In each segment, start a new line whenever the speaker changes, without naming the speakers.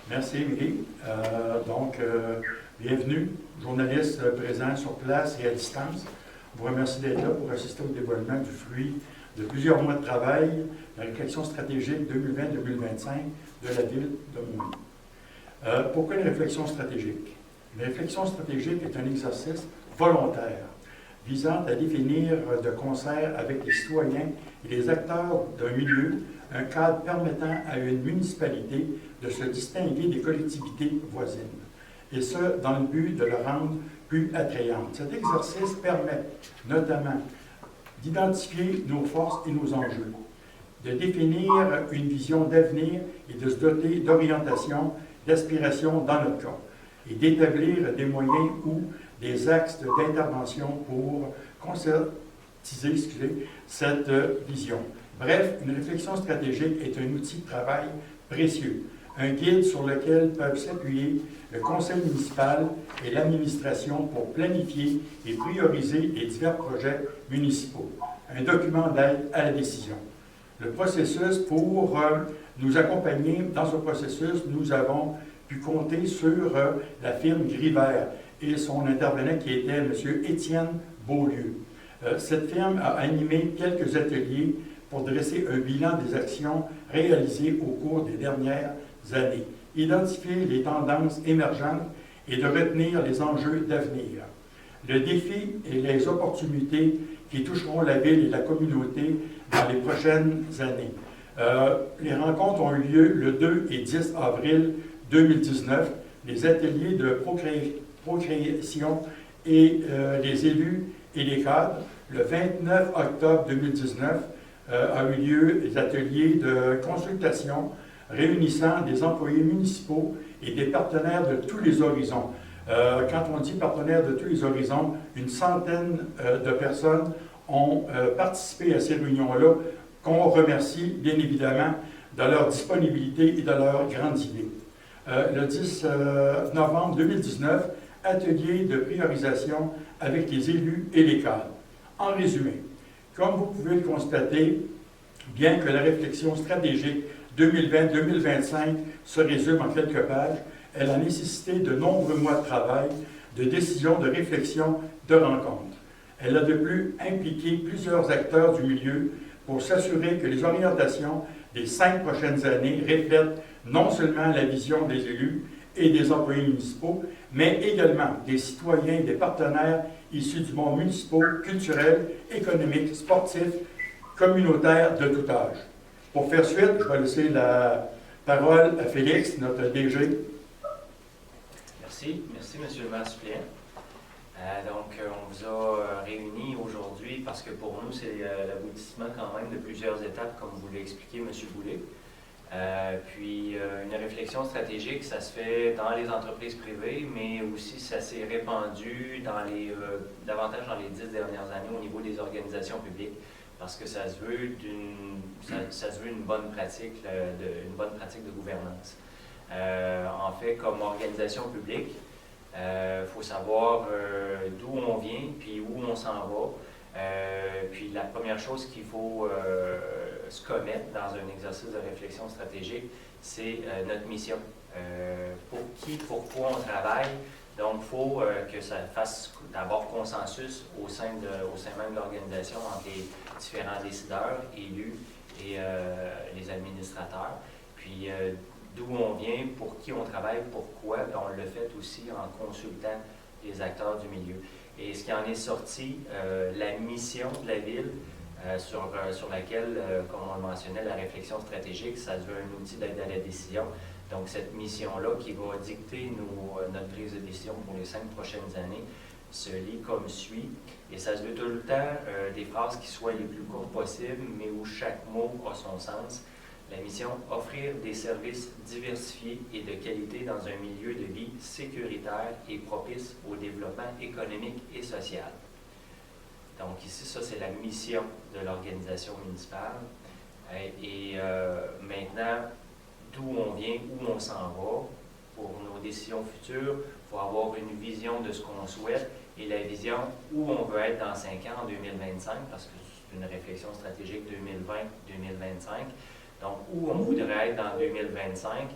Merci, Émilie. Bienvenue, journalistes présents sur place et à distance. On vous remercie d'être là pour assister au dévoilement du fruit de plusieurs mois de travail, la réflexion stratégique 2020-2025 de la ville de Montmagny. Pourquoi une réflexion stratégique? Une réflexion stratégique est un exercice volontaire visant à définir de concert avec les citoyens et les acteurs d'un milieu un cadre permettant à une municipalité de se distinguer des collectivités voisines, et ce, dans le but de le rendre plus attrayante. Cet exercice permet notamment d'identifier nos forces et nos enjeux, de définir une vision d'avenir et de se doter d'orientation, d'aspiration dans notre cas, et d'établir des moyens ou des axes d'intervention pour concrétiser cette vision. Bref, une réflexion stratégique est un outil de travail précieux, un guide sur lequel peuvent s'appuyer le conseil municipal et l'administration pour planifier et prioriser les divers projets municipaux, un document d'aide à la décision. Le processus, pour nous accompagner dans ce processus, nous avons pu compter sur la firme Grivert et son intervenant qui était M. Étienne Beaulieu. Cette firme a animé quelques ateliers pour dresser un bilan des actions réalisées au cours des dernières années, identifier les tendances émergentes et de retenir les enjeux d'avenir. Le défi et les opportunités qui toucheront la ville et la communauté dans les prochaines années. Les rencontres ont eu lieu le 2 et 10 avril 2019. Les ateliers de procréation et les élus et les cadres. Le 29 octobre 2019, a eu lieu des ateliers de consultation réunissant des employés municipaux et des partenaires de tous les horizons. Quand on dit partenaires de tous les horizons, une centaine de personnes ont participé à ces réunions-là, qu'on remercie bien évidemment de leur disponibilité et de leurs grandes idées. Le 10 novembre 2019, atelier de priorisation avec les élus et les cadres. En résumé, comme vous pouvez le constater, bien que la réflexion stratégique 2020-2025 se résume en quelques pages, elle a nécessité de nombreux mois de travail, de décisions, de réflexion, de rencontres. Elle a de plus impliqué plusieurs acteurs du milieu pour s'assurer que les orientations des 5 prochaines années reflètent non seulement la vision des élus et des employés municipaux, mais également des citoyens et des partenaires issus du monde municipal, culturel, économique, sportif, communautaire de tout âge. Pour faire suite, je vais laisser la parole à Félix, notre DG.
Merci, M. le maire suppléant. On vous a réunis aujourd'hui parce que pour nous, c'est l'aboutissement quand même de plusieurs étapes, comme vous l'a expliqué M. Boulay. Une réflexion stratégique, ça se fait dans les entreprises privées, mais aussi ça s'est répandu davantage dans les 10 dernières années au niveau des organisations publiques, parce que ça se veut une bonne pratique de gouvernance. En fait, comme organisation publique, faut savoir d'où on vient, puis où on s'en va. Puis la première chose qu'il faut se commettre dans un exercice de réflexion stratégique, c'est notre mission. Pour qui, pourquoi on travaille. Donc, il faut que ça fasse d'abord consensus au sein même de l'organisation entre les différents décideurs, élus et les administrateurs. Puis, d'où on vient, pour qui on travaille, pourquoi, bien, on le fait aussi en consultant les acteurs du milieu. Et ce qui en est sorti, la mission de la ville, sur laquelle, comme on le mentionnait, la réflexion stratégique, ça se veut un outil d'aide à la décision. Donc, cette mission-là qui va dicter notre prise de décision pour les 5 prochaines années se lit comme suit. Et ça se veut tout le temps des phrases qui soient les plus courtes possibles, mais où chaque mot a son sens. La mission, offrir des services diversifiés et de qualité dans un milieu de vie sécuritaire et propice au développement économique et social. Donc ici, ça c'est la mission de l'organisation municipale. Maintenant, d'où on vient, où on s'en va, pour nos décisions futures, il faut avoir une vision de ce qu'on souhaite et la vision où on veut être dans 5 ans, en 2025, parce que c'est une réflexion stratégique 2020-2025. Donc, où on voudrait être dans 2025,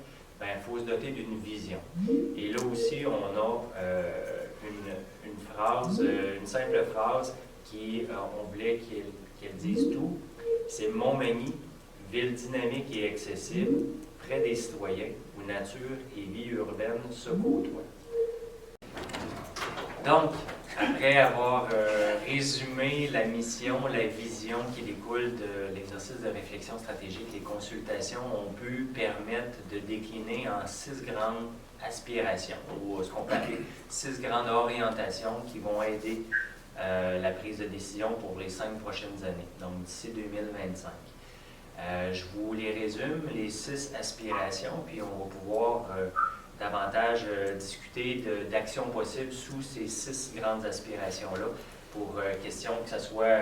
il faut se doter d'une vision. Et là aussi, on a une phrase, une simple phrase qui, on voulait qu'elle dise tout. C'est Montmagny, ville dynamique et accessible, près des citoyens, où nature et vie urbaine se côtoient. Donc, après avoir résumé la mission, la vision qui découle de l'exercice de réflexion stratégique, les consultations ont pu permettre de décliner en 6 grandes aspirations, ou ce qu'on peut appeler 6 grandes orientations qui vont aider la prise de décision pour les 5 prochaines années, donc d'ici 2025. Je vous les résume, les 6 aspirations, puis on va pouvoir davantage discuter d'actions possibles sous ces 6 grandes aspirations-là, pour question que ce soit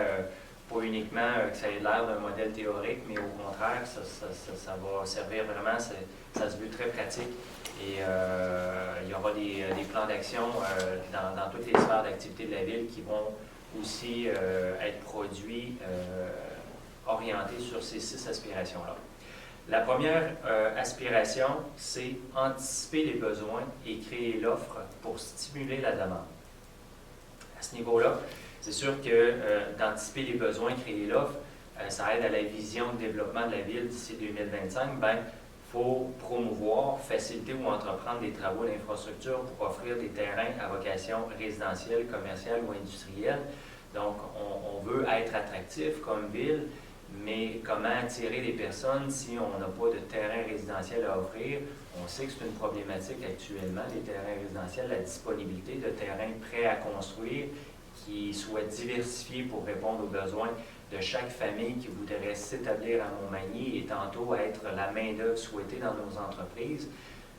pas uniquement que ça ait l'air d'un modèle théorique, mais au contraire, ça va servir vraiment, ça se veut très pratique. Et il y aura des plans d'action dans toutes les sphères d'activité de la ville qui vont aussi être produits orientés sur ces 6 aspirations-là. La première aspiration, c'est anticiper les besoins et créer l'offre pour stimuler la demande. À ce niveau-là, c'est sûr que d'anticiper les besoins, créer l'offre, ça aide à la vision de développement de la ville d'ici 2025. Il faut promouvoir, faciliter ou entreprendre des travaux d'infrastructure pour offrir des terrains à vocation résidentielle, commerciale ou industrielle. Donc, on veut être attractif comme ville, mais comment attirer des personnes si on n'a pas de terrain résidentiel à offrir? On sait que c'est une problématique actuellement, les terrains résidentiels, la disponibilité de terrains prêts à construire qui soient diversifiés pour répondre aux besoins de chaque famille qui voudrait s'établir à Montmagny et tantôt être la main-d'œuvre souhaitée dans nos entreprises.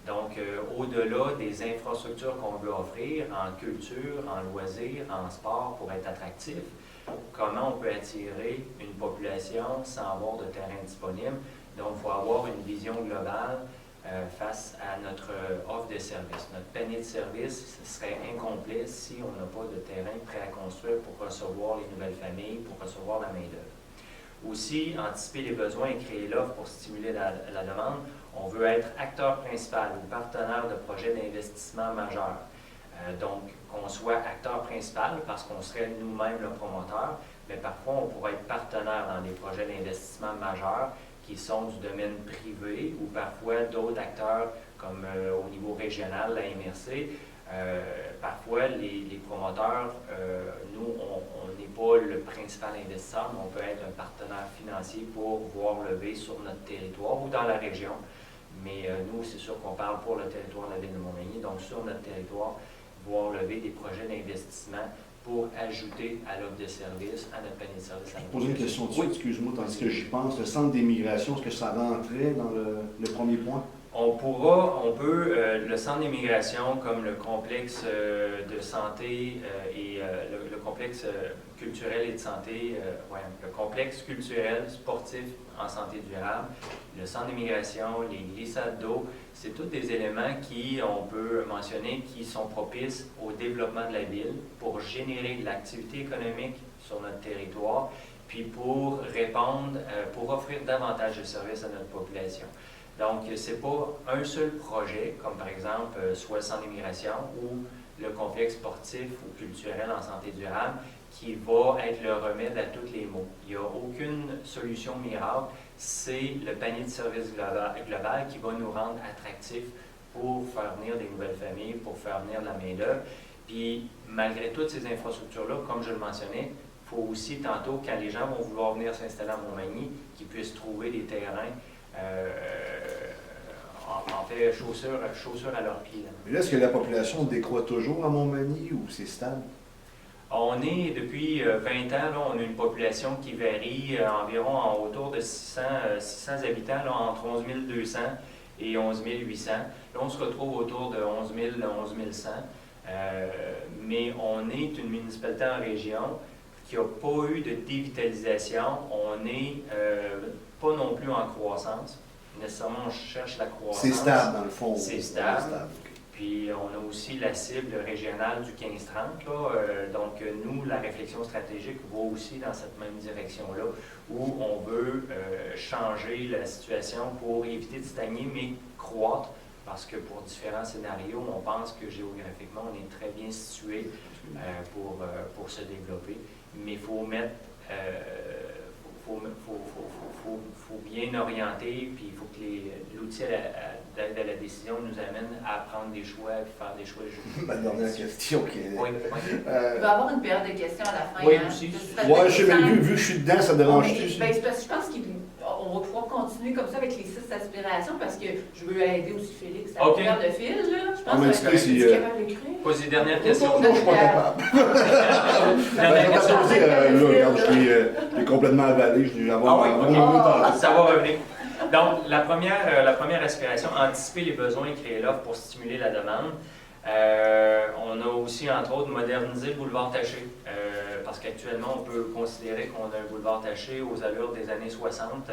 Donc, au-delà des infrastructures qu'on veut offrir en culture, en loisirs, en sport pour être attractif, comment on peut attirer une population sans avoir de terrain disponible. Donc, il faut avoir une vision globale face à notre offre de service. Notre panier de services serait incomplet si on n'a pas de terrain prêt à construire pour recevoir les nouvelles familles, pour recevoir la main-d'œuvre. Aussi, anticiper les besoins et créer l'offre pour stimuler la demande. On veut être acteur principal ou partenaire de projets d'investissement majeurs. Donc, qu'on soit acteur principal parce qu'on serait nous-mêmes le promoteur, mais parfois on pourrait être partenaire dans des projets d'investissement majeurs qui sont du domaine privé ou parfois d'autres acteurs comme au niveau régional, la MRC. Parfois, les promoteurs, nous, on n'est pas le principal investisseur, mais on peut être un partenaire financier pour voir lever sur notre territoire ou dans la région. Mais nous, c'est sûr qu'on parle pour le territoire de la ville de Montmagny, donc sur notre territoire, voir lever des projets d'investissement pour ajouter à l'offre de service, à notre panier de services.
Je pose une question dessus, excuse-moi, tandis que j'y pense. Le centre d'immigration, est-ce que ça rentrait dans le premier point?
Le centre d'immigration, comme le complexe de santé et le complexe culturel et de santé, le complexe culturel sportif en santé durable, le centre d'immigration, les glissades d'eau, c'est tous des éléments qui, on peut mentionner, qui sont propices au développement de la ville pour générer de l'activité économique sur notre territoire, puis pour répondre, pour offrir davantage de services à notre population. Donc, ce n'est pas un seul projet, comme par exemple soit le centre d'immigration ou le complexe sportif ou culturel en santé durable, qui va être le remède à tous les maux. Il n'y a aucune solution miracle. C'est le panier de services global qui va nous rendre attractifs pour faire venir des nouvelles familles, pour faire venir de la main-d'œuvre. Puis, malgré toutes ces infrastructures-là, comme je le mentionnais, il faut aussi, tantôt, quand les gens vont vouloir venir s'installer à Montmagny, qu'ils puissent trouver des terrains en fait, chaussures à leurs pieds.
Mais là, est-ce que la population décroît toujours à Montmagny ou c'est stable?
On est, depuis 20 ans, là, on a une population qui varie environ autour de 600 habitants, là, entre 11 200 et 11 800. Là, on se retrouve autour de 11 000, 11 100. Mais on est une municipalité en région qui n'a pas eu de dévitalisation. On n'est pas non plus en croissance. Nécessairement, on cherche la croissance.
C'est stable, dans le fond.
C'est stable. Puis, on a aussi la cible régionale du 15-30. Donc, nous, la réflexion stratégique va aussi dans cette même direction-là, où on veut changer la situation pour éviter de stagner, mais croître parce que pour différents scénarios, on pense que géographiquement, on est très bien situé pour se développer. Mais il faut mettre, faut bien orienter, puis il faut que l'outil d'aide à la décision nous amène à prendre des choix, à faire des choix judicieux.
Ma dernière question qui est...
Oui,
Il va y avoir une période de questions à la fin.
Oui,
hein.
aussi.
Ouais, je sais, mais vu que je suis dedans, ça dérange-tu?
Ben, c'est parce que je pense qu'on va pouvoir continuer comme ça avec les 6 aspirations parce que je veux aider aussi Félix à
OK.
faire de fil. Là. Je pense
mais
que
tu sais, si,
tu es capable d'écrire.
Posez des dernières questions.
Non, je suis pas capable.
Dernière question.
Regarde, je suis complètement avalé, je vais avoir
Ah oui,
mon
ok. Ça va revenir. Donc, la première aspiration, anticiper les besoins et créer l'offre pour stimuler la demande. On a aussi, entre autres, modernisé le boulevard Taché, parce qu'actuellement, on peut considérer qu'on a un boulevard Taché aux allures des années 60.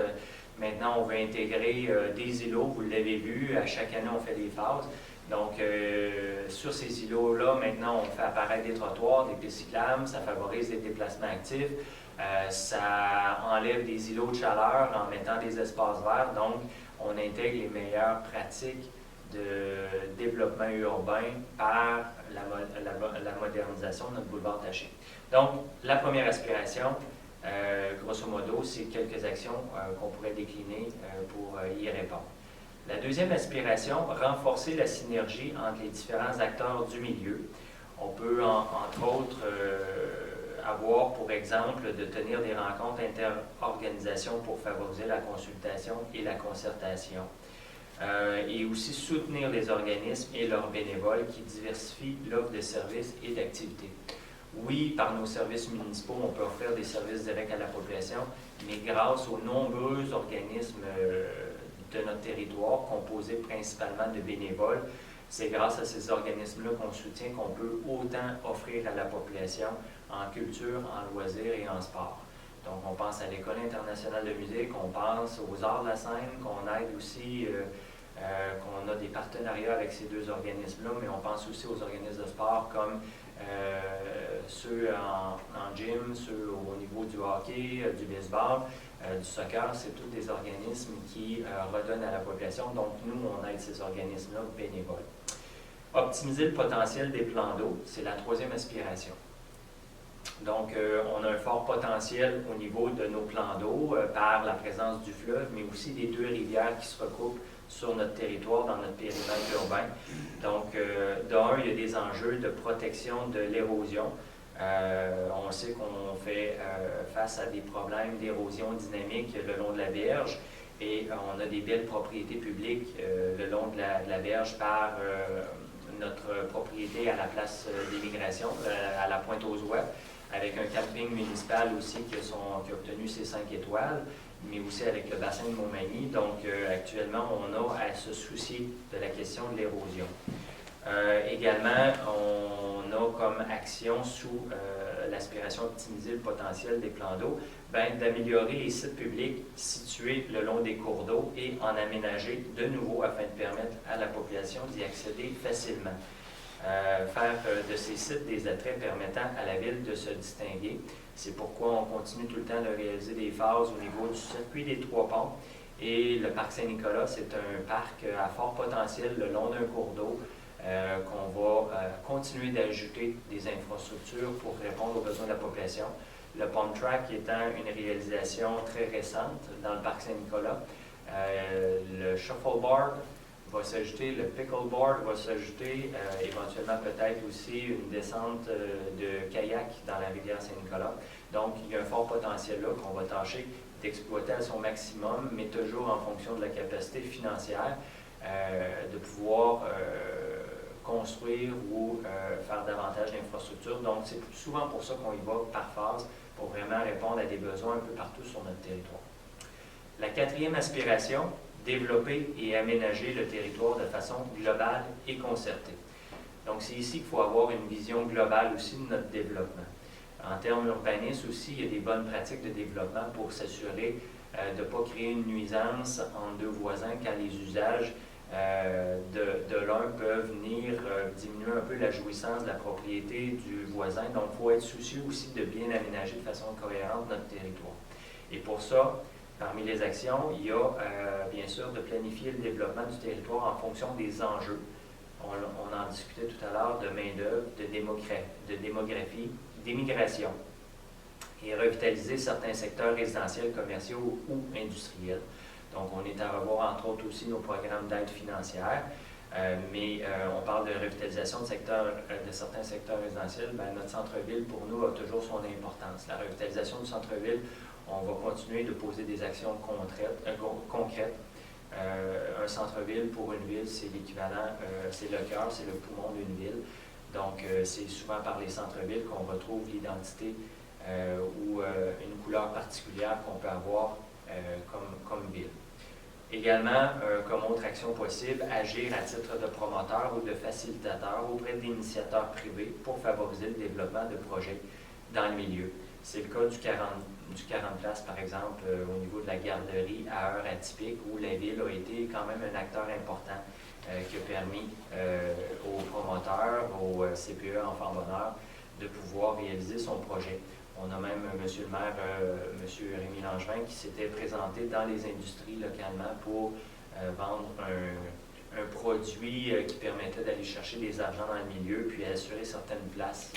Maintenant, on veut intégrer des îlots, vous l'avez vu, à chaque année, on fait des phases. Donc, sur ces îlots-là, maintenant, on fait apparaître des trottoirs, des pistes cyclables, ça favorise les déplacements actifs, ça enlève des îlots de chaleur en mettant des espaces verts. Donc, on intègre les meilleures pratiques de développement urbain par la modernisation de notre boulevard Taché. Donc, la première aspiration, grosso modo, c'est quelques actions qu'on pourrait décliner pour y répondre. La deuxième aspiration, renforcer la synergie entre les différents acteurs du milieu. On peut, entre autres, avoir pour exemple de tenir des rencontres inter-organisations pour favoriser la consultation et la concertation. Et aussi soutenir les organismes et leurs bénévoles qui diversifient l'offre de services et d'activités. Oui, par nos services municipaux, on peut offrir des services directs à la population, mais grâce aux nombreux organismes de notre territoire, composés principalement de bénévoles, c'est grâce à ces organismes-là qu'on soutient qu'on peut autant offrir à la population en culture, en loisirs et en sport. Donc, on pense à l'École internationale de musique, on pense aux arts de la scène, qu'on aide aussi, qu'on a des partenariats avec ces deux organismes-là, mais on pense aussi aux organismes de sport comme ceux en gym, ceux au niveau du hockey, du baseball, du soccer. C'est tous des organismes qui redonnent à la population. Donc, nous, on aide ces organismes-là bénévoles. Optimiser le potentiel des plans d'eau, c'est la troisième aspiration. Donc, on a un fort potentiel au niveau de nos plans d'eau par la présence du fleuve, mais aussi des deux rivières qui se recoupent sur notre territoire, dans notre périmètre urbain. Donc, d'un, il y a des enjeux de protection de l'érosion. On sait qu'on fait face à des problèmes d'érosion dynamique le long de la berge et on a des belles propriétés publiques le long de la berge par notre propriété à la place d'immigration, à la Pointe-aux-Oies, avec un camping municipal aussi qui a obtenu ses 5 étoiles, mais aussi avec le bassin de Montmagny. Donc, actuellement, on a à se soucier de la question de l'érosion. Également, on a comme action sous l'aspiration d'optimiser le potentiel des plans d'eau, d'améliorer les sites publics situés le long des cours d'eau et en aménager de nouveau afin de permettre à la population d'y accéder facilement. Faire de ces sites des attraits permettant à la ville de se distinguer. C'est pourquoi on continue tout le temps de réaliser des phases au niveau du circuit des Trois Ponts. Et le parc Saint-Nicolas, c'est un parc à fort potentiel le long d'un cours d'eau qu'on va continuer d'ajouter des infrastructures pour répondre aux besoins de la population. Le Pond Track étant une réalisation très récente dans le parc Saint-Nicolas. Le shuffleboard va s'ajouter, le pickleboard va s'ajouter, éventuellement peut-être aussi une descente de kayak dans la rivière Saint-Nicolas. Donc, il y a un fort potentiel là qu'on va tâcher d'exploiter à son maximum, mais toujours en fonction de la capacité financière de pouvoir construire ou faire davantage d'infrastructures. Donc, c'est souvent pour ça qu'on y va par phase, pour vraiment répondre à des besoins un peu partout sur notre territoire. La quatrième aspiration, développer et aménager le territoire de façon globale et concertée. Donc, c'est ici qu'il faut avoir une vision globale aussi de notre développement. En termes urbanistes aussi, il y a des bonnes pratiques de développement pour s'assurer de ne pas créer une nuisance entre deux voisins quand les usages de l'un peuvent venir diminuer un peu la jouissance de la propriété du voisin. Donc, il faut être soucieux aussi de bien aménager de façon cohérente notre territoire. Et pour ça, Parmi les actions, il y a bien sûr de planifier le développement du territoire en fonction des enjeux. On en discutait tout à l'heure de main-d'œuvre, de démographie, d'immigration et revitaliser certains secteurs résidentiels, commerciaux ou industriels. Donc, on est à revoir, entre autres, aussi nos programmes d'aide financière, mais on parle de revitalisation de certains secteurs résidentiels. Bien, notre centre-ville, pour nous, a toujours son importance. La revitalisation du centre-ville, on va continuer de poser des actions concrètes. Un centre-ville pour une ville, c'est l'équivalent, c'est le cœur, c'est le poumon d'une ville. Donc, c'est souvent par les centres-villes qu'on retrouve l'identité ou une couleur particulière qu'on peut avoir comme ville. Également, comme autre action possible, agir à titre de promoteur ou de facilitateur auprès d'initiateurs privés pour favoriser le développement de projets dans le milieu. C'est le cas du 40 places, par exemple, au niveau de la garderie à heure atypique, où la ville a été quand même un acteur important qui a permis aux promoteurs, au CPE Enfants Bonheur, de pouvoir réaliser son projet. On a même M. le maire, M. Rémi Langevin, qui s'était présenté dans les industries localement pour vendre un produit qui permettait d'aller chercher des argents dans le milieu, puis assurer certaines places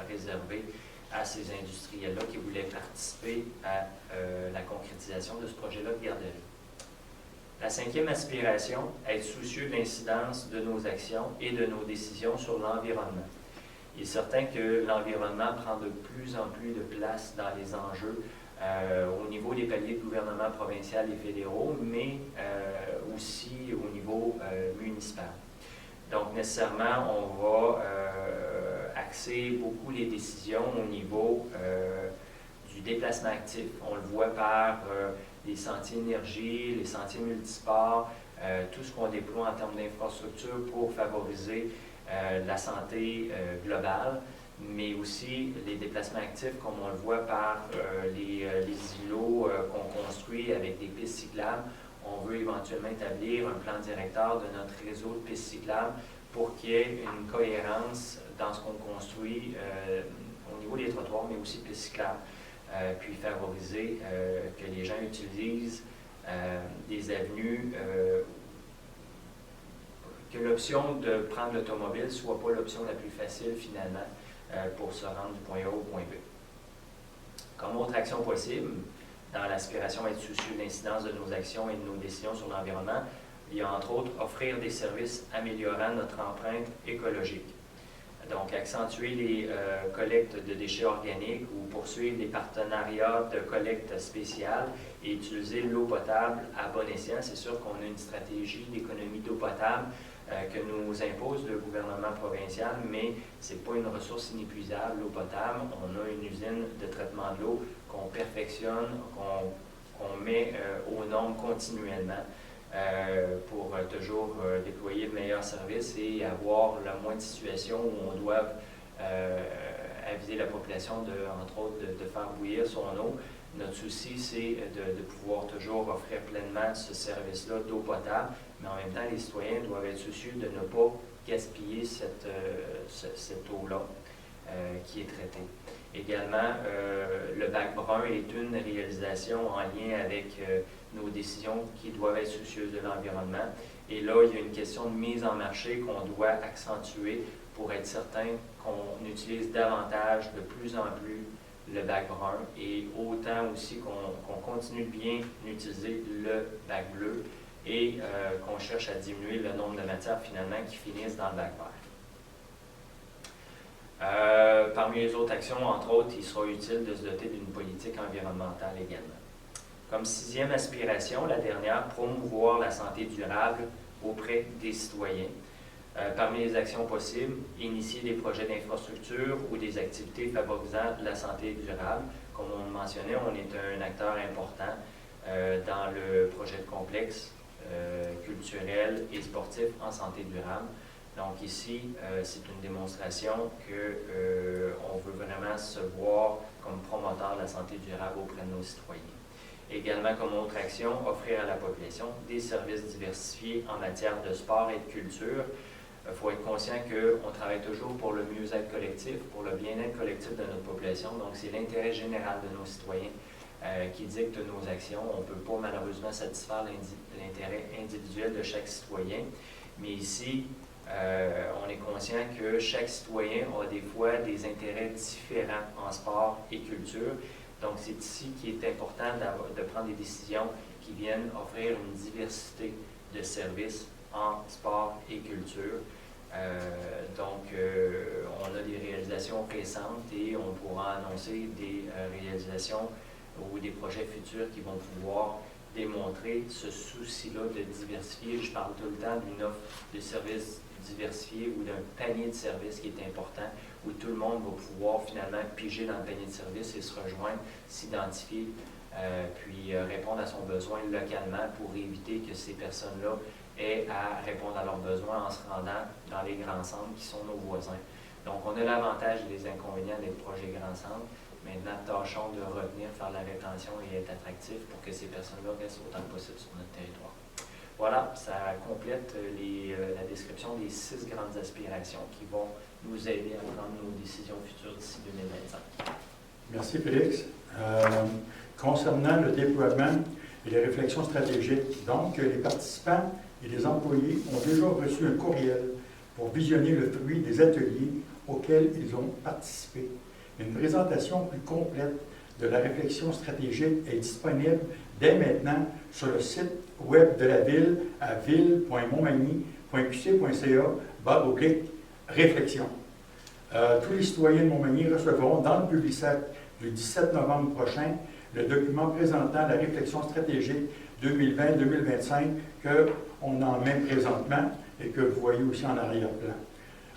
réservées à ces industriels-là qui voulaient participer à la concrétisation de ce projet-là de garderie. La 5e aspiration, être soucieux de l'incidence de nos actions et de nos décisions sur l'environnement. Il est certain que l'environnement prend de plus en plus de place dans les enjeux au niveau des paliers de gouvernement provincial et fédéraux, mais aussi au niveau municipal. Donc, nécessairement, on va axer beaucoup les décisions au niveau du déplacement actif. On le voit par les sentiers énergie, les sentiers multisports, tout ce qu'on déploie en termes d'infrastructure pour favoriser la santé globale, mais aussi les déplacements actifs, comme on le voit par les îlots qu'on construit avec des pistes cyclables. On veut éventuellement établir un plan directeur de notre réseau de pistes cyclables pour qu'il y ait une cohérence dans ce qu'on construit au niveau des trottoirs, mais aussi pistes cyclables, puis favoriser que les gens utilisent des avenues que l'option de prendre l'automobile ne soit pas l'option la plus facile finalement pour se rendre du point A au point B. Comme autre action possible, dans l'aspiration à être soucieux de l'incidence de nos actions et de nos décisions sur l'environnement, il y a entre autres offrir des services améliorant notre empreinte écologique. Donc, accentuer les collectes de déchets organiques ou poursuivre les partenariats de collecte spéciale et utiliser l'eau potable à bon escient. C'est sûr qu'on a une stratégie d'économie d'eau potable que nous impose le gouvernement provincial, mais ce n'est pas une ressource inépuisable, l'eau potable. On a une usine de traitement de l'eau qu'on perfectionne, qu'on met aux normes continuellement pour toujours déployer de meilleurs services et avoir le moins de situations où on doit aviser la population, entre autres, de faire bouillir son eau. Notre souci, c'est de pouvoir toujours offrir pleinement ce service-là d'eau potable, mais en même temps, les citoyens doivent être soucieux de ne pas gaspiller cette eau-là qui est traitée. Également, le bac brun est une réalisation en lien avec nos décisions qui doivent être soucieuses de l'environnement. Et là, il y a une question de mise en marché qu'on doit accentuer pour être certain qu'on utilise davantage, de plus en plus, le bac brun et autant aussi qu'on continue de bien utiliser le bac bleu et qu'on cherche à diminuer le nombre de matières finalement qui finissent dans le bac vert. Parmi les autres actions, entre autres, il sera utile de se doter d'une politique environnementale également. Comme 6e aspiration, la dernière, promouvoir la santé durable auprès des citoyens. Parmi les actions possibles, initier des projets d'infrastructure ou des activités favorisant la santé durable. Comme on le mentionnait, on est un acteur important dans le projet de complexe culturel et sportif en santé durable. Donc ici, c'est une démonstration qu'on veut vraiment se voir comme promoteur de la santé durable auprès de nos citoyens. Également, comme autre action, offrir à la population des services diversifiés en matière de sport et de culture. Il faut être conscient qu'on travaille toujours pour le mieux-être collectif, pour le bien-être collectif de notre population. Donc, c'est l'intérêt général de nos citoyens qui dicte nos actions. On ne peut pas malheureusement satisfaire l'intérêt individuel de chaque citoyen, mais ici, on est conscient que chaque citoyen a des fois des intérêts différents en sport et culture. Donc, c'est ici qu'il est important de prendre des décisions qui viennent offrir une diversité de services en sport et culture. On a des réalisations récentes et on pourra annoncer des réalisations ou des projets futurs qui vont pouvoir démontrer ce souci-là de diversifier. Je parle tout le temps d'une offre de services diversifiée ou d'un panier de services qui est important, où tout le monde va pouvoir finalement piger dans le panier de services et se rejoindre, s'identifier, puis répondre à son besoin localement pour éviter que ces personnes-là aient à répondre à leurs besoins en se rendant dans les grands centres qui sont nos voisins. Donc, on a l'avantage et les inconvénients des projets grands centres. Maintenant, tâchons de retenir, faire la rétention et être attractif pour que ces personnes-là restent autant que possible sur notre territoire. Voilà, ça complète la description des 6 grandes aspirations qui vont nous aider à prendre nos décisions futures d'ici 2025.
Merci, Félix. Concernant le déploiement et les réflexions stratégiques, donc, les participants et les employés ont déjà reçu un courriel pour visionner le fruit des ateliers auxquels ils ont participé. Une présentation plus complète de la réflexion stratégique est disponible dès maintenant sur le site web de la Ville à ville.montmagny.qc.ca/réflexion. Tous les citoyens de Montmagny recevront dans le Publisac du 17 novembre prochain le document présentant la réflexion stratégique 2020-2025 qu'on en met présentement et que vous voyez aussi en arrière-plan.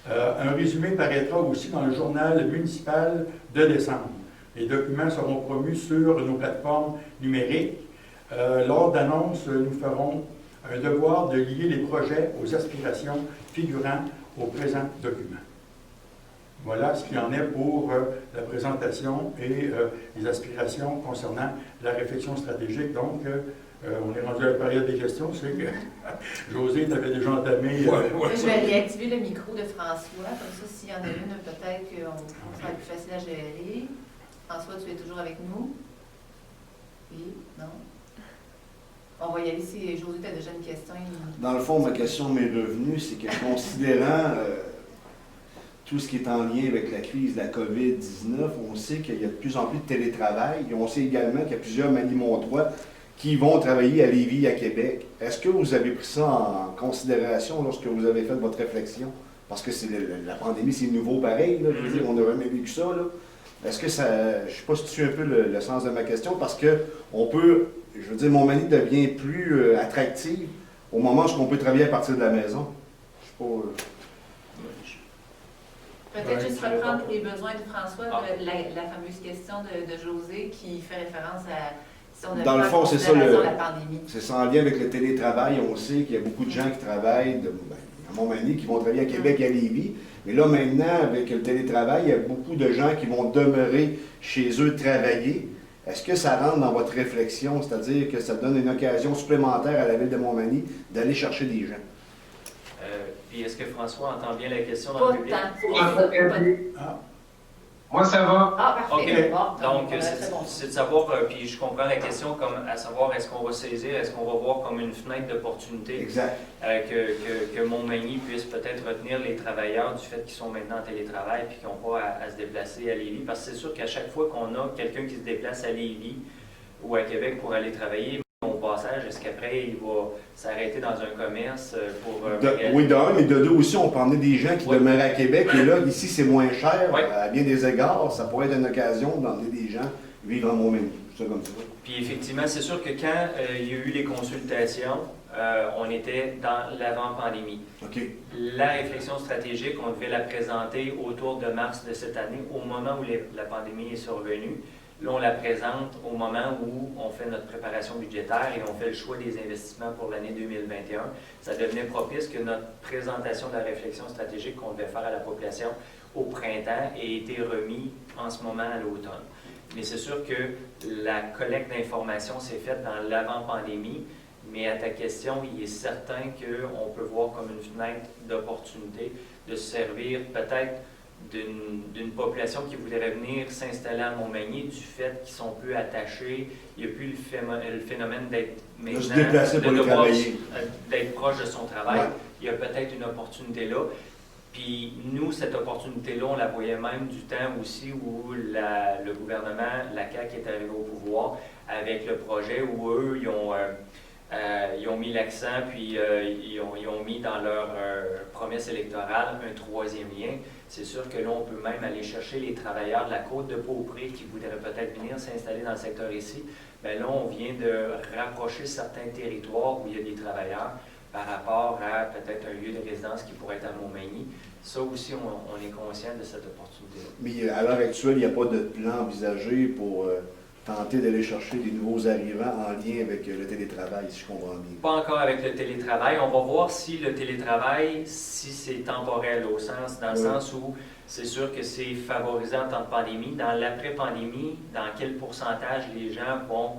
Un résumé paraîtra aussi dans le journal municipal de décembre. Les documents seront promus sur nos plateformes numériques. Lors d'annonce, nous ferons un devoir de lier les projets aux aspirations figurant au présent document. Voilà ce qu'il en est pour la présentation et les aspirations concernant la réflexion stratégique. Donc, on est rendu à la période des questions. C'est que José t'avait déjà entamé.
Je vais aller activer le micro de François. Comme ça, s'il y en a une, peut-être qu'on sera plus facile à gérer. François, tu es toujours avec nous? Oui? Non? On va y aller si José, tu as déjà une question.
Dans le fond, ma question m'est revenue, c'est que considérant tout ce qui est en lien avec la crise de la COVID-19, on sait qu'il y a de plus en plus de télétravail. Et on sait également qu'il y a plusieurs Magny-Montois qui vont travailler à Lévis, à Québec. Est-ce que vous avez pris ça en considération lorsque vous avez fait votre réflexion? Parce que c'est la pandémie, c'est nouveau pareil. Là, je veux dire, on n'a jamais vécu ça. Là. Est-ce que ça... Je ne sais pas si tu suis un peu le sens de ma question, parce que on peut... Je veux dire, Montmagny devient plus attractive au moment où on peut travailler à partir de la maison. Je sais pas...
Peut-être juste reprendre pour les besoins de François, la fameuse question de José qui fait référence à si on a
dans le fond, c'est ça,
la pandémie.
C'est ça en lien avec le télétravail. On sait qu'il y a beaucoup de gens qui travaillent à Montmagny, qui vont travailler à Québec et à Lévis. Mais là, maintenant, avec le télétravail, il y a beaucoup de gens qui vont demeurer chez eux travailler. Est-ce que ça rentre dans votre réflexion, c'est-à-dire que ça donne une occasion supplémentaire à la Ville de Montmagny d'aller chercher des gens?
Puis est-ce que François entend bien la question dans le public?
Moi, ça va.
Ah, parfait.
OK. Donc, c'est de savoir, puis je comprends la question comme à savoir est-ce qu'on va saisir, est-ce qu'on va voir comme une fenêtre d'opportunité que Montmagny puisse peut-être retenir les travailleurs du fait qu'ils sont maintenant en télétravail puis qu'ils n'ont pas à se déplacer à Lévis. Parce que c'est sûr qu'à chaque fois qu'on a quelqu'un qui se déplace à Lévis ou à Québec pour aller travailler, au passage, est-ce qu'après, il va s'arrêter dans un commerce pour...
oui, d'un, mais de deux aussi, on peut emmener des gens qui demeurent à Québec. Et là, ici, c'est moins cher. À bien des égards, ça pourrait être une occasion d'emmener des gens vivre en Montmagny. C'est comme ça.
Puis effectivement, c'est sûr que quand il y a eu les consultations, on était dans l'avant-pandémie.
Okay.
La réflexion stratégique, on devait la présenter autour de mars de cette année, au moment où la pandémie est survenue. Là, on la présente au moment où on fait notre préparation budgétaire et on fait le choix des investissements pour l'année 2021. Ça devenait propice que notre présentation de la réflexion stratégique qu'on devait faire à la population au printemps ait été remis en ce moment à l'automne. Mais c'est sûr que la collecte d'informations s'est faite dans l'avant-pandémie, mais à ta question, il est certain qu'on peut voir comme une fenêtre d'opportunité de se servir peut-être d'une population qui voudrait venir s'installer à Montmagny du fait qu'ils sont peu attachés. Il n'y a plus le phénomène d'être
De se déplacer pour aller travailler.
D'être proche de son travail.
Ouais.
Il y a peut-être une opportunité là. Puis nous, cette opportunité-là, on la voyait même du temps aussi où le gouvernement, la CAQ est arrivé au pouvoir avec le projet où eux, ils ont mis l'accent, puis ils ont mis dans leur promesse électorale un troisième lien. C'est sûr que là, on peut même aller chercher les travailleurs de la côte de Beaupré qui voudraient peut-être venir s'installer dans le secteur ici. Bien là, on vient de rapprocher certains territoires où il y a des travailleurs par rapport à peut-être un lieu de résidence qui pourrait être à Montmagny. Ça aussi, on est conscient de cette opportunité-là.
Mais à l'heure actuelle, il n'y a pas de plan envisagé pour tenter d'aller chercher des nouveaux arrivants en lien avec le télétravail, si je comprends bien.
Pas encore avec le télétravail. On va voir si le télétravail, si c'est temporel, dans le sens où c'est sûr que c'est favorisant en temps de pandémie. Dans l'après-pandémie, dans quel pourcentage les gens vont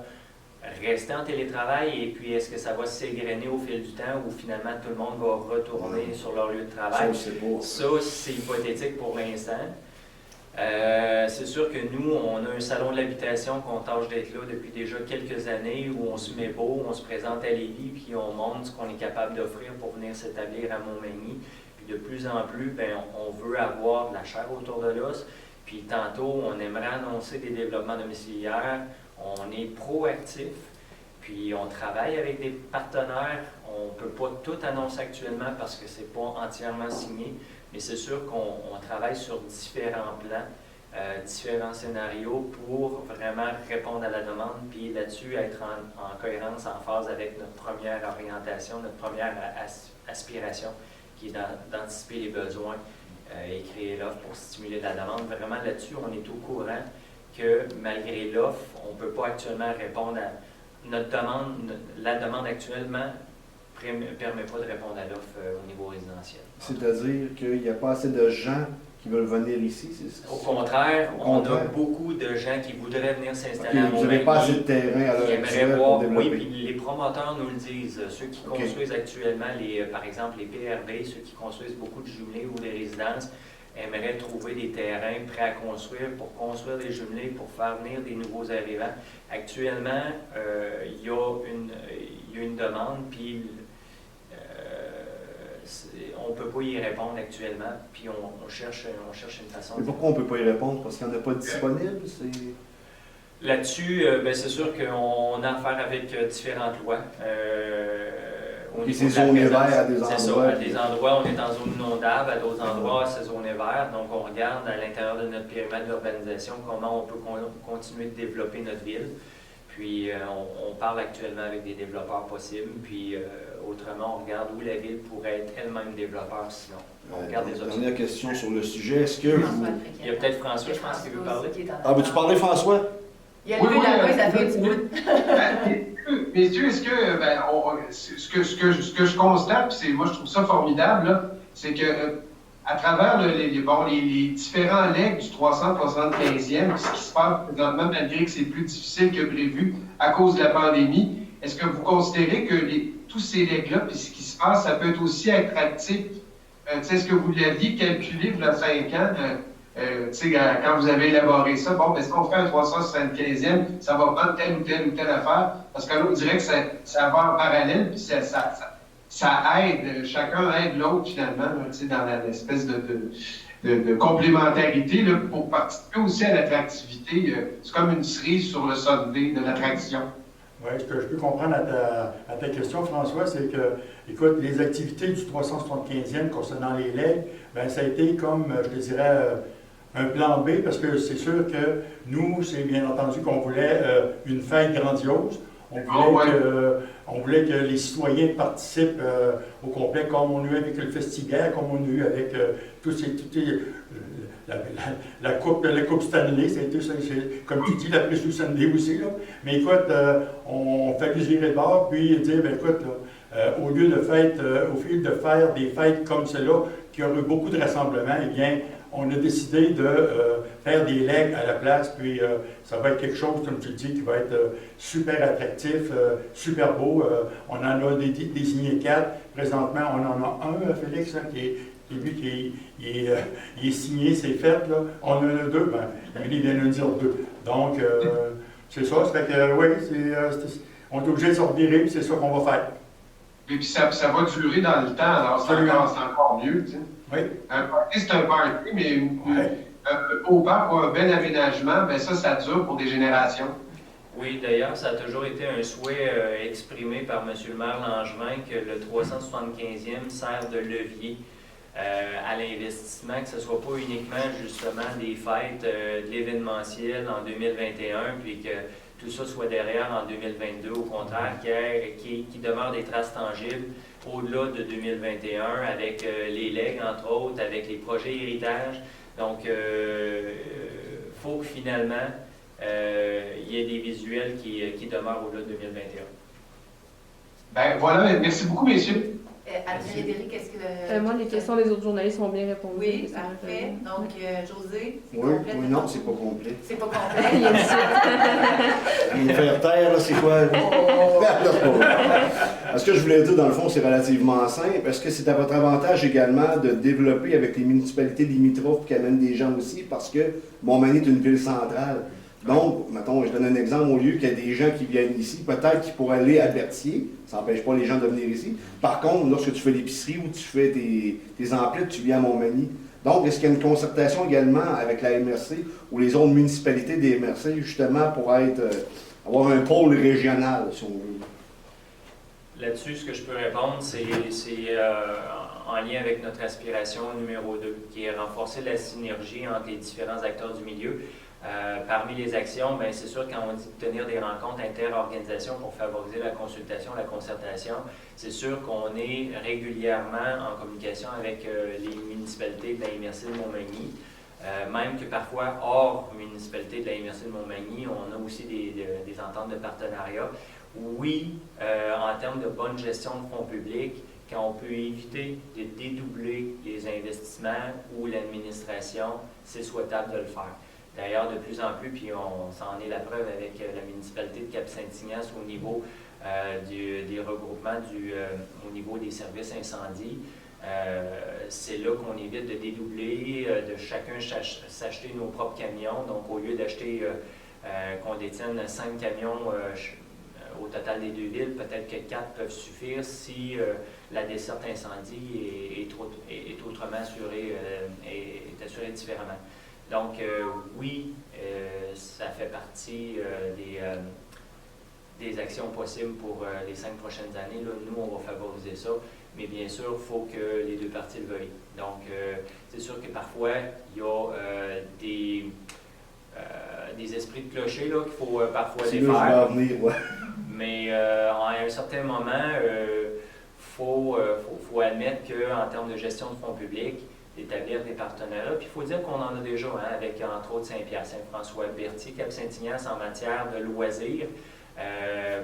rester en télétravail et puis est-ce que ça va s'égrener au fil du temps ou finalement tout le monde va retourner sur leur lieu de travail? Ça, c'est hypothétique pour l'instant. C'est sûr que nous, on a un salon de l'habitation qu'on tâche d'être là depuis déjà quelques années où on se met beau, on se présente à Lévis puis on montre ce qu'on est capable d'offrir pour venir s'établir à Montmagny. Puis de plus en plus, bien, on veut avoir de la chair autour de l'os. Puis tantôt, on aimerait annoncer des développements domiciliaires. On est proactif, puis on travaille avec des partenaires. On ne peut pas tout annoncer actuellement parce que ce n'est pas entièrement signé, mais c'est sûr qu'on travaille sur différents plans, différents scénarios pour vraiment répondre à la demande, puis là-dessus être en cohérence, en phase avec notre première orientation, notre première aspiration, qui est d'anticiper les besoins et créer l'offre pour stimuler la demande. Vraiment là-dessus, on est au courant que malgré l'offre, on ne peut pas actuellement répondre à notre demande. La demande actuellement ne permet pas de répondre à l'offre au niveau résidentiel.
C'est-à-dire qu'il n'y a pas assez de gens qui veulent venir ici?
Au contraire, on a beaucoup de gens qui voudraient venir s'installer à Montmagny.
Vous n'avez pas assez de terrain à l'heure actuelle pour développer?
Oui, puis les promoteurs nous le disent. Ceux qui construisent actuellement, par exemple les PRB, ceux qui construisent beaucoup de jumelés ou des résidences, aimeraient trouver des terrains prêts à construire pour construire des jumelés, pour faire venir des nouveaux arrivants. Actuellement, il y a une demande, puis on ne peut pas y répondre actuellement, puis on cherche une façon.
Mais pourquoi on ne peut pas y répondre? Parce qu'il n'y en a pas disponible?
Là-dessus, c'est sûr qu'on a affaire avec différentes lois.
Et c'est zoné vert à des endroits?
C'est ça. À des endroits, on est en zone inondable, à d'autres endroits, c'est zoné vert. Donc, on regarde à l'intérieur de notre périmètre d'urbanisation comment on peut continuer de développer notre ville. Puis, on parle actuellement avec des développeurs possibles. Puis, autrement, on regarde où la ville pourrait être elle-même développeur sinon. On regarde des options.
Dernière question sur le sujet. Est-ce que vous...
Il y a peut-être François, je pense, qui veut parler.
Ah, veux-tu parler, François?
Il a levé la main, ça fait du bout.
Messieurs, est-ce que, ce que je constate, puis moi je trouve ça formidable, là, c'est que à travers les différents legs du 375e, ce qui se passe présentement, malgré que c'est plus difficile que prévu à cause de la pandémie, est-ce que vous considérez que tous ces legs-là, puis ce qui se passe, ça peut être aussi attractif? Est-ce que vous l'aviez calculé il y a 5 ans? Quand vous avez élaboré ça, bon, est-ce qu'on fait un 375e, ça va prendre telle ou telle affaire? Parce que là, on dirait que ça va en parallèle, puis ça aide, chacun aide l'autre finalement, dans l'espèce de complémentarité là, pour participer aussi à l'attractivité. C'est comme une cerise sur le Sunday de l'attraction.
Oui, ce que je peux comprendre à ta question, François, c'est que, écoute, les activités du 375e concernant les legs, bien, ça a été comme, je te dirais, un plan B, parce que c'est sûr que nous, c'est bien entendu qu'on voulait une fête grandiose. On voulait que les citoyens participent au complet, comme on a eu avec le Festival, comme on a eu avec la coupe Stanley, c'était ça, comme tu dis, la Prix Sunday aussi. Là. Mais écoute, on fait virer le bord, puis dire, ben écoute, là, au lieu de faire des fêtes comme celle-là, qui ont eu beaucoup de rassemblements, eh bien, on a décidé de faire des legs à la place, puis ça va être quelque chose, comme tu le dis, qui va être super attractif, super beau. On en a désigné 4. Présentement, on en a un, Félix, hein, qui Et lui il est signé, c'est fait, là. On en a deux, ben, lui, il vient de nous dire deux. Donc, c'est ça, ça fait que, oui, on est obligé de se revirer, puis c'est ça qu'on va faire.
Et puis ça va durer dans le temps, alors c'est encore mieux, tu sais.
Oui.
Un party, c'est un party, mais
Ouais.
un beau parc ou un bel aménagement, ben ça dure pour des générations.
Oui, d'ailleurs, ça a toujours été un souhait exprimé par M. le maire Langevin que le 375e sert de levier à l'investissement, que ce ne soit pas uniquement justement des fêtes, de l'événementiel en 2021, puis que tout ça soit derrière en 2022, au contraire, qui demeure des traces tangibles au-delà de 2021 avec les legs, entre autres, avec les projets héritage. Donc, faut que finalement, il y ait des visuels qui demeurent au-delà de 2021.
Ben voilà, merci beaucoup, messieurs.
Frédéric, est-ce que...
Moi, les questions des autres journalistes sont bien répondues.
Oui, parfait. Donc, José, c'est
Oui,
complet?
oui, non, c'est pas complet.
C'est pas complet.
Me faire taire, là, c'est quoi? Ce que je voulais dire, dans le fond, c'est relativement simple. Est-ce que c'est à votre avantage également de développer avec les municipalités limitrophes qui amènent des gens aussi? Parce que Montmagny est une ville centrale. Donc, mettons, je donne un exemple, au lieu qu'il y ait des gens qui viennent ici, peut-être qu'ils pourraient aller à Berthier, ça n'empêche pas les gens de venir ici. Par contre, lorsque tu fais l'épicerie ou tu fais tes emplettes, tu viens à Montmagny. Donc, est-ce qu'il y a une concertation également avec la MRC ou les autres municipalités des MRC, justement, pour avoir un pôle régional, si on veut?
Là-dessus, ce que je peux répondre, c'est en lien avec notre aspiration numéro 2, qui est renforcer la synergie entre les différents acteurs du milieu. Parmi les actions, bien, c'est sûr, quand on dit de tenir des rencontres inter-organisations pour favoriser la consultation, la concertation, c'est sûr qu'on est régulièrement en communication avec les municipalités de la MRC de Montmagny. Même que parfois, hors municipalité de la MRC de Montmagny, on a aussi des ententes de partenariat. Oui, en termes de bonne gestion de fonds publics, quand on peut éviter de dédoubler les investissements ou l'administration, c'est souhaitable de le faire. D'ailleurs, de plus en plus, puis on s'en est la preuve avec la municipalité de Cap-Saint-Ignace au niveau des regroupements au niveau des services incendies. C'est là qu'on évite de dédoubler, de chacun s'acheter nos propres camions. Donc, au lieu d'acheter qu'on détienne 5 camions au total des deux villes, peut-être que 4 peuvent suffire si la desserte incendie est autrement assurée, est assurée différemment. Donc, oui, ça fait partie des actions possibles pour les 5 prochaines années. Là, nous, on va favoriser ça, mais bien sûr, il faut que les deux parties le veuillent. Donc, c'est sûr que parfois, il y a des esprits de clocher qu'il faut parfois défaire. Mais à un certain moment, faut admettre qu'en termes de gestion de fonds publics, d'établir des partenariats. Puis il faut dire qu'on en a déjà, avec entre autres Saint-Pierre, Saint-François, Berthier, Cap-Saint-Ignace en matière de loisirs,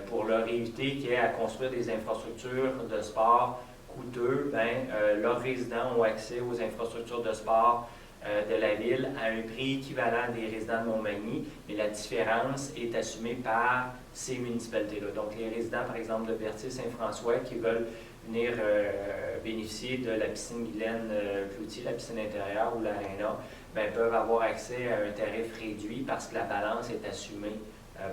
pour leur éviter qu'il y ait à construire des infrastructures de sport coûteux. Leurs résidents ont accès aux infrastructures de sport de la ville à un prix équivalent des résidents de Montmagny, mais la différence est assumée par ces municipalités-là. Donc les résidents, par exemple, de Berthier, Saint-François, qui veulent venir bénéficier de la piscine Guylaine Cloutier, la piscine intérieure ou l'aréna, peuvent avoir accès à un tarif réduit parce que la balance est assumée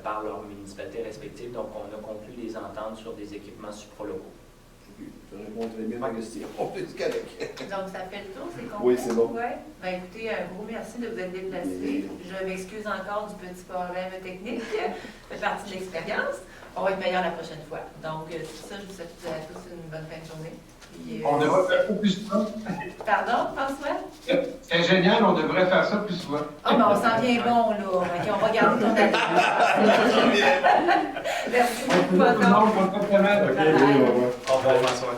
par leurs municipalités respectives. Donc, on a conclu des ententes sur des équipements supralocaux.
Ça répond très bien à la question. On fait du Québec.
Donc, ça fait le tour, c'est complet?
Oui, c'est bon.
Ouais. Écoutez, un gros merci de vous être déplacés. Je m'excuse encore du petit problème technique. Ça fait partie de l'expérience. On va être meilleur la prochaine fois. Donc, tout ça, je vous souhaite à tous une bonne fin de journée. Puis,
On devrait faire ça plus souvent.
Pardon, François?
C'est génial, on devrait faire ça plus souvent.
Ah, mais on s'en vient bon, là. OK, on va garder ton avis. Merci beaucoup encore.
Tout le monde,
OK,
Bye.
au revoir, François.